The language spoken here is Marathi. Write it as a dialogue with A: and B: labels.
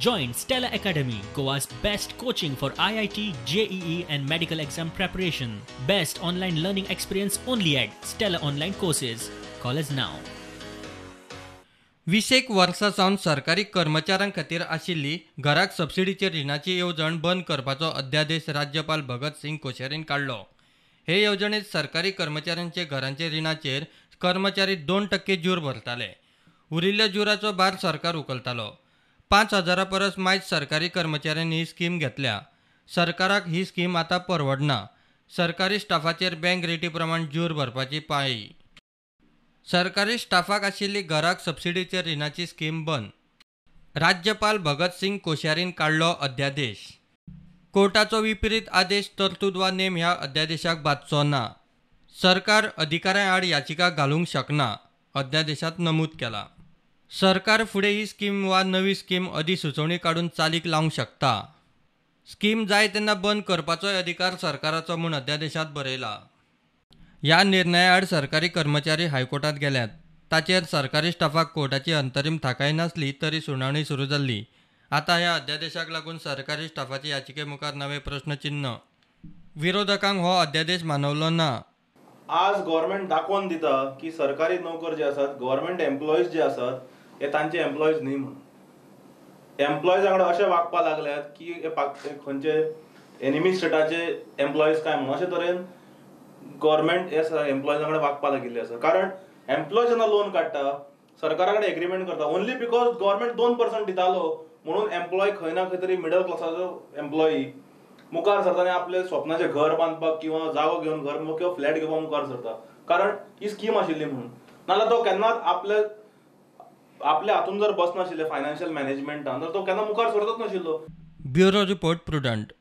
A: Join Stella Academy, Goa's best coaching for IIT, JEE and medical exam preparation. Best online learning experience only at Stella Online Courses. Call us now.
B: 20 वर्सांसावन सरकारी कर्मचाऱ्यां खातीर आशिल्ली घराक सबसिडीचेर रिणाची येवजण बंद करपाचो अध्यादेश राज्यपाल भगत सिंग कोश्यारीन काडलो. हे येवजणेंत सरकारी कर्मचाऱ्यांचे घरांचे रिणाचेर कर्मचारी 2% जूर भरताले. उरिल्ल्या जुराचो भार सरकार उखलतालो. 5,000 परस मायज सरकारी कर्मचाऱ्यांनी ही स्कीम घेतल्या. सरकाराक ही स्कीम आतां परवडना. सरकारी स्टाफाचेर बँक रेटी प्रमाण जूर भरपाची पाळी. सरकारी स्टाफाक आशिल्ली घराक सबसिडीचेर रिणाची स्कीम बंद. राज्यपाल भगत सिंग कोश्यारीन काडलो अध्यादेश. कोर्टाचो विपरीत आदेश, तरतूद वा नेम ह्या अध्यादेशाक बादचो ना. सरकार अधिकाऱ्यां आड याचिका घालूंक शकना, अध्यादेशात नमूद केला. सरकार फुडें ही स्कीम वा नवी स्कीम अधिसुचोवणी काडून चालीक लावंक शकता. स्कीम जाय तेन्ना बंद करपाचोय अधिकार सरकाराचो म्हूण अध्यादेशात बरयला. ह्या निर्णया आड सरकारी कर्मचारी हायकोर्टात गेल्यात. ताचेर सरकारी स्टाफाक कोर्टाची अंतरीम थाकाय नासली तरी सुनावणी सुरू जाल्ली. आतां ह्या अध्यादेशाक लागून सरकारी स्टाफाची याचिके मुखार नवे प्रश्नचिन्ह. विरोधकांक हो अध्यादेश मानवलो ना.
C: आज गव्हर्नमेंट दाखोवन दिता की सरकारी नोकर जे आसात, गव्हर्नमेंट एम्प्लॉईज जे आसात, हे तांचे एम्प्लॉईज न्ही म्हणून. एम्प्लॉईजा वांगडा अशें वागपाक लागल्यात की खंयचे एनिमी स्टेटाचे एम्प्लॉईज काय म्हणून अशे तरेन गव्हर्नमेंट हे एम्प्लॉईजा वांगडा वागपाक लागिल्ले आसा. कारण एम्प्लॉय जेन्ना लोन काडटा, सरकारा कडेन एग्रीमेंट करता, ओन्ली बिकॉज गव्हर्नमेंट 2% दितालो म्हणून एम्प्लॉय खंय ना खंय तरी मिडल क्लासाचो एम्प्लॉई मुखार सरता आनी आपले स्वप्नाचे घर बांदपाक किंवा जागो घेवन घर किंवा फ्लॅट घेवपाक मुखार सरता. कारण ही स्कीम आशिल्ली म्हणून. नाल्यार तो केन्नाच आपल्या हातून जर बसनाशिल्ले फायनान्शियल मॅनेजमेंटान, तर तो केन्ना मुखार सरतच नाशिल्लो.
B: Bureau report, prudent.